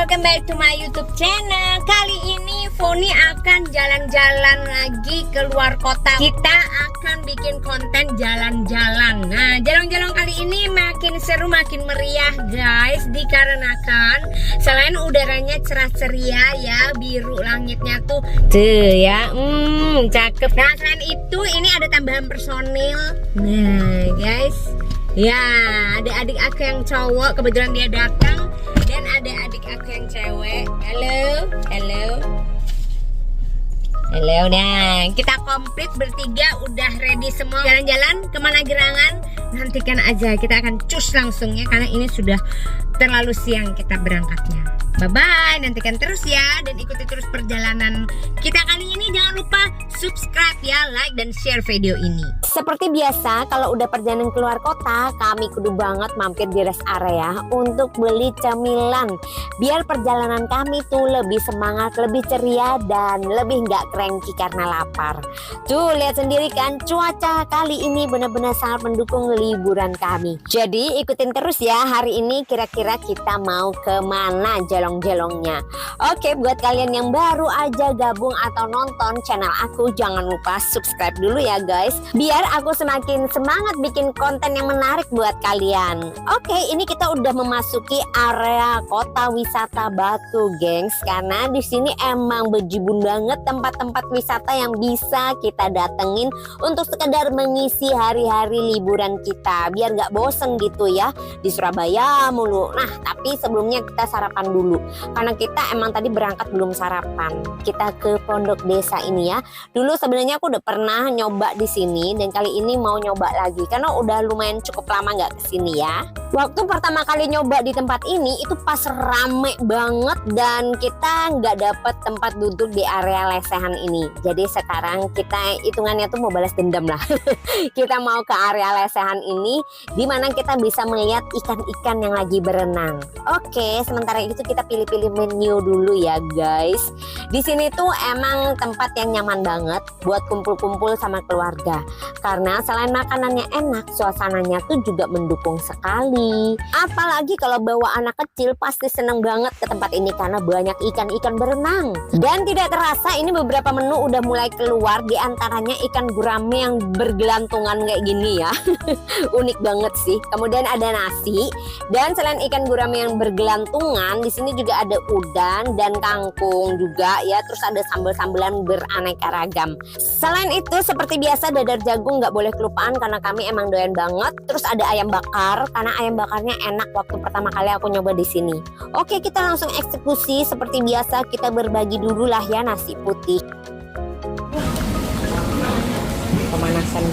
welcome back to my YouTube channel. Kali ini Foni akan jalan-jalan lagi keluar kota. Kita akan bikin konten jalan-jalan. Nah, jalan-jalan kali ini makin seru, makin meriah guys. Dikarenakan selain udaranya cerah ceria ya, biru langitnya tuh ya, cakep. Nah, selain itu ini ada tambahan personil. Nah guys, ya ada adik aku yang cowok, kebetulan dia datang. Dan ada adik aku yang cewek. Halo. Nah kita komplit bertiga, udah ready semua jalan-jalan kemana gerangan. Nantikan aja, kita akan cus langsung ya, karena ini sudah terlalu siang kita berangkatnya. Bye-bye, nantikan terus ya, dan ikuti terus perjalanan kita kali ini. Jangan lupa subscribe ya, like dan share video ini. Seperti biasa, kalau udah perjalanan keluar kota, kami kudu banget mampir di rest area untuk beli cemilan. Biar perjalanan kami tuh lebih semangat, lebih ceria, dan lebih nggak cranky karena lapar. Tuh, lihat sendiri kan, cuaca kali ini benar-benar sangat mendukung liburan kami. Jadi ikutin terus ya, hari ini kira-kira kita mau kemana jelongnya. Oke, buat kalian yang baru aja gabung atau nonton channel aku, jangan lupa subscribe dulu ya guys, biar aku semakin semangat bikin konten yang menarik buat kalian. Oke, ini kita udah memasuki area kota wisata Batu gengs, karena di sini emang bejibun banget tempat-tempat wisata yang bisa kita datengin untuk sekedar mengisi hari-hari liburan kita, biar nggak bosen gitu ya di Surabaya mulu. Nah, tapi sebelumnya kita sarapan dulu, karena kita emang tadi berangkat belum sarapan. Kita ke pondok desa ini ya. Dulu sebenarnya aku udah pernah nyoba di sini, dan kali ini mau nyoba lagi karena udah lumayan cukup lama nggak kesini ya. Waktu pertama kali nyoba di tempat ini itu pas rame banget, dan kita nggak dapet tempat duduk di area lesehan ini. Jadi sekarang kita hitungannya tuh mau balas dendam lah. Kita mau ke area lesehan ini, dimana kita bisa melihat ikan-ikan yang lagi berenang. Oke, sementara itu kita pilih-pilih menu dulu ya guys. Di sini tuh emang tempat yang nyaman banget buat kumpul-kumpul sama keluarga, karena selain makanannya enak, suasananya tuh juga mendukung sekali. Apalagi kalau bawa anak kecil pasti seneng banget ke tempat ini karena banyak ikan-ikan berenang. Dan tidak terasa ini beberapa menu udah mulai keluar, diantaranya ikan gurame yang bergelantungan kayak gini ya. Unik banget sih. Kemudian ada nasi, dan selain ikan gurame yang bergelantungan, di sini juga ada udang dan kangkung juga ya. Terus ada sambal-sambalan beraneka ragam. Selain itu seperti biasa dadar jagung nggak boleh kelupaan karena kami emang doyan banget. Terus ada ayam bakar, karena ayam bakarnya enak waktu pertama kali aku nyoba di sini. Oke, kita langsung eksekusi seperti biasa. Kita berbagi dulu lah ya nasi putih. Pemanasan.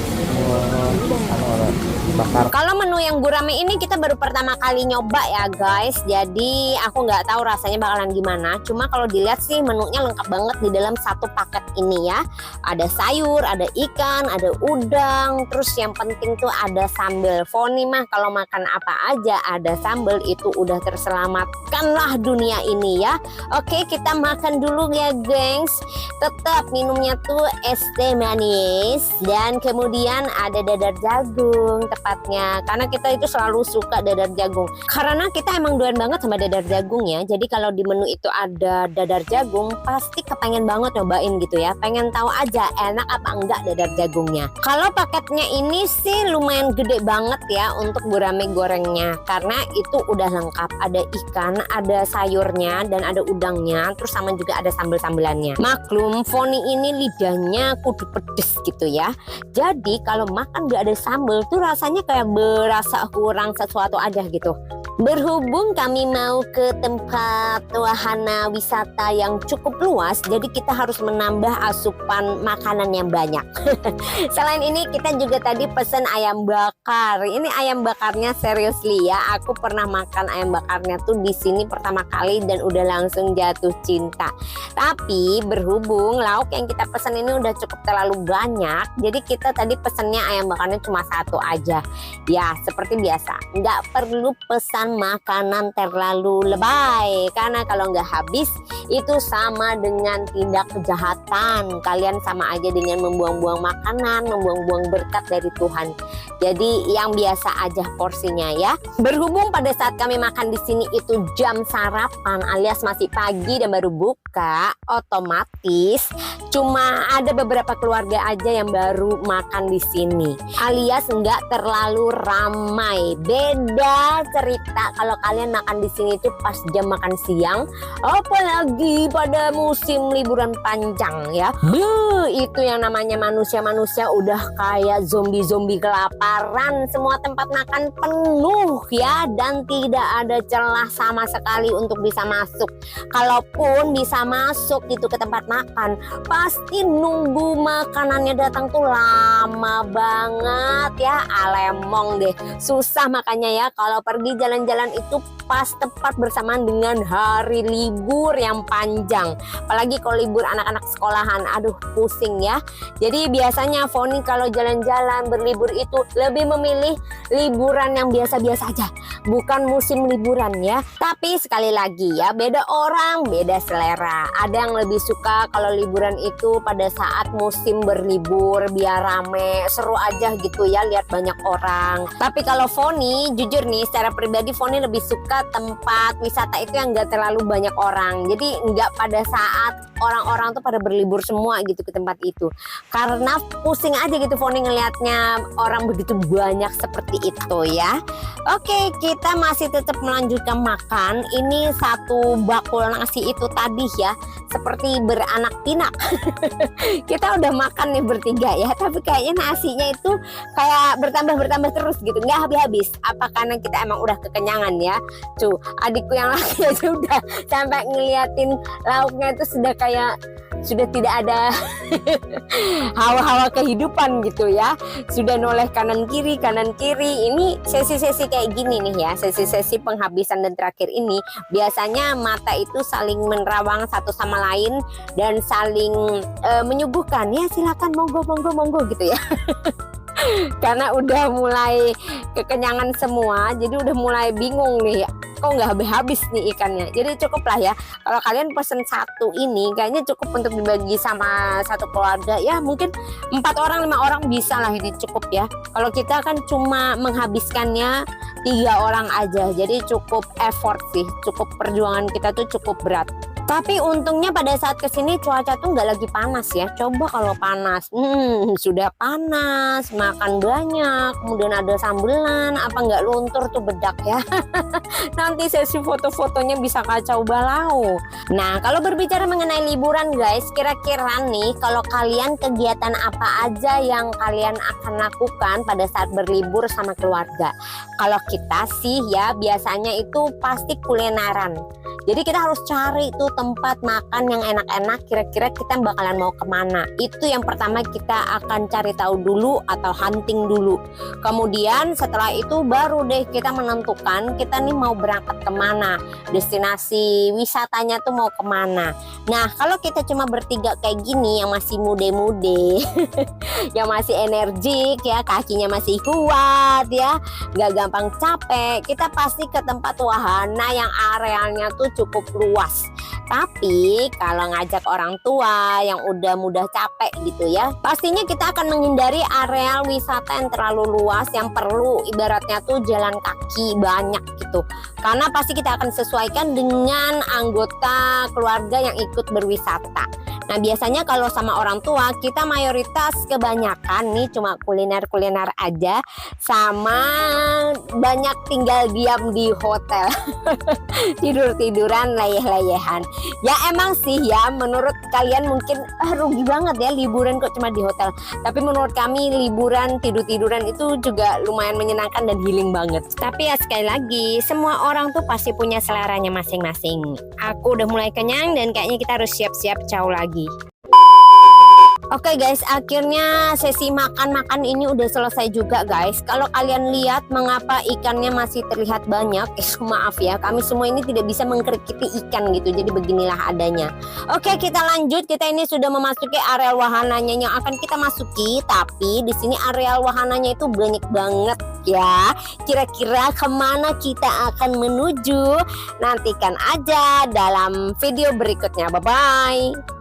Kalau menu yang gurame ini kita baru pertama kali nyoba ya guys, jadi aku nggak tahu rasanya bakalan gimana. Cuma kalau dilihat sih menunya lengkap banget di dalam satu paket ini ya. Ada sayur, ada ikan, ada udang, terus yang penting tuh ada sambal. Foni mah kalau makan apa aja ada sambal itu udah terselamatkanlah dunia ini ya. Oke, kita makan dulu ya gengs. Tetap minumnya tuh es teh manis, dan kemudian ada dadar jagung tepatnya, karena kita itu selalu suka dadar jagung, karena kita emang doyan banget sama dadar jagung ya. Jadi kalau di menu itu ada dadar jagung, pasti kepengen banget nyobain gitu ya, pengen tahu aja enak apa enggak dadar jagungnya. Kalau paketnya ini sih lumayan gede banget ya untuk gurame gorengnya, karena itu udah lengkap, ada ikan, ada sayurnya, dan ada udangnya, terus sama juga ada sambal-sambelannya. Maklum Foni ini lidahnya kudu pedes gitu ya, jadi kalau makan gak ada sambal tuh rasanya kayak berasa kurang sesuatu aja gitu. Berhubung kami mau ke tempat wahana wisata yang cukup luas, jadi kita harus menambah asupan makanan yang banyak. Selain ini kita juga tadi pesen ayam bakar. Ini ayam bakarnya seriously ya, aku pernah makan ayam bakarnya tuh di sini pertama kali dan udah langsung jatuh cinta. Tapi berhubung lauk yang kita pesen ini udah cukup terlalu banyak, jadi kita tadi pesennya ayam bakarnya cuma satu aja. Ya seperti biasa, nggak perlu pesan makan makanan terlalu lebay, karena kalau nggak habis itu sama dengan tindak kejahatan. Kalian sama aja dengan membuang-buang makanan, membuang-buang berkat dari Tuhan. Jadi yang biasa aja porsinya ya. Berhubung pada saat kami makan di sini itu jam sarapan alias masih pagi dan baru buka, otomatis cuma ada beberapa keluarga aja yang baru makan di sini, alias nggak terlalu ramai. Beda cerita kalau kalian makan di sini itu pas jam makan siang, apalagi pada musim liburan panjang ya. Itu yang namanya manusia-manusia udah kayak zombie-zombie kelaparan. Semua tempat makan penuh ya, dan tidak ada celah sama sekali untuk bisa masuk. Kalaupun bisa masuk gitu ke tempat makan, pasti nunggu makanannya datang tuh lama banget ya, alemong deh, susah. Makanya ya kalau pergi jalan-jalan itu pas tepat bersamaan dengan hari libur yang panjang, apalagi kalau libur anak-anak sekolahan, aduh pusing ya. Jadi biasanya Foni kalau jalan-jalan berlibur itu lebih memilih liburan yang biasa-biasa aja, bukan musim liburan ya. Tapi sekali lagi ya, beda orang beda selera. Ada yang lebih suka kalau liburan itu pada saat musim berlibur, biar rame, seru aja gitu ya, lihat banyak orang. Tapi kalau Foni jujur nih, secara pribadi Foni lebih suka tempat wisata itu yang gak terlalu banyak orang. Jadi nggak pada saat orang-orang tuh pada berlibur semua gitu ke tempat itu, karena pusing aja gitu Foni ngelihatnya orang begitu banyak seperti itu ya. Oke, kita masih tetap melanjutkan makan. Ini satu bakul nasi itu tadi ya, seperti beranak pinak. Kita udah makan nih bertiga ya, tapi kayaknya nasinya itu kayak bertambah terus gitu, nggak habis-habis. Apa karena kita emang udah kekenyangan ya? Tuh adikku yang laki aja udah sampai ngeliatin lauknya itu sudah tidak ada hawa-hawa kehidupan gitu ya, sudah noleh kanan kiri. Ini sesi-sesi kayak gini nih ya, sesi-sesi penghabisan dan terakhir ini biasanya mata itu saling menerawang satu sama lain dan saling menyuguhkan ya, silakan monggo gitu ya. Karena udah mulai kekenyangan semua, jadi udah mulai bingung nih, kok nggak habis nih ikannya. Jadi cukup lah ya, kalau kalian pesen satu ini kayaknya cukup untuk dibagi sama satu keluarga ya, mungkin 4 orang 5 orang bisa lah, ini cukup ya. Kalau kita kan cuma menghabiskannya 3 orang aja, jadi cukup effort sih, cukup perjuangan kita tuh cukup berat. Tapi untungnya pada saat kesini cuaca tuh nggak lagi panas ya. Coba kalau panas, sudah panas, makan banyak, kemudian ada sambelan, apa nggak luntur tuh bedak ya. Nanti sesi foto-fotonya bisa kacau balau. Nah, kalau berbicara mengenai liburan guys, kira-kira nih kalau kalian kegiatan apa aja yang kalian akan lakukan pada saat berlibur sama keluarga? Kalau kita sih ya biasanya itu pasti kulineran. Jadi kita harus cari tuh tempat makan yang enak-enak, kira-kira kita bakalan mau kemana. Itu yang pertama kita akan cari tahu dulu atau hunting dulu. Kemudian setelah itu baru deh kita menentukan kita nih mau berangkat kemana, destinasi wisatanya tuh mau kemana. Nah kalau kita cuma bertiga kayak gini yang masih mude-mude, yang masih energik ya, kakinya masih kuat ya, gak gampang capek, kita pasti ke tempat wahana yang arealnya tuh cukup luas. Tapi kalau ngajak orang tua yang udah mudah capek gitu ya, pastinya kita akan menghindari areal wisata yang terlalu luas, yang perlu ibaratnya tuh jalan kaki banyak gitu, karena pasti kita akan sesuaikan dengan anggota keluarga yang ikut berwisata. Nah biasanya kalau sama orang tua kita mayoritas kebanyakan nih cuma kuliner-kuliner aja, sama banyak tinggal diam di hotel. Tidur-tiduran, layeh-layehan. Ya emang sih ya, menurut kalian mungkin rugi banget ya liburan kok cuma di hotel. Tapi menurut kami liburan tidur-tiduran itu juga lumayan menyenangkan dan healing banget. Tapi ya sekali lagi, semua orang tuh pasti punya seleranya masing-masing. Aku udah mulai kenyang dan kayaknya kita harus siap-siap caw lagi. Oke guys, akhirnya sesi makan-makan ini udah selesai juga guys. Kalau kalian lihat mengapa ikannya masih terlihat banyak, maaf ya, kami semua ini tidak bisa mengkrikiti ikan gitu. Jadi beginilah adanya. Oke, kita lanjut. Kita ini sudah memasuki areal wahananya yang akan kita masuki. Tapi di sini areal wahananya itu banyak banget ya. Kira-kira kemana kita akan menuju? Nantikan aja dalam video berikutnya. Bye-bye.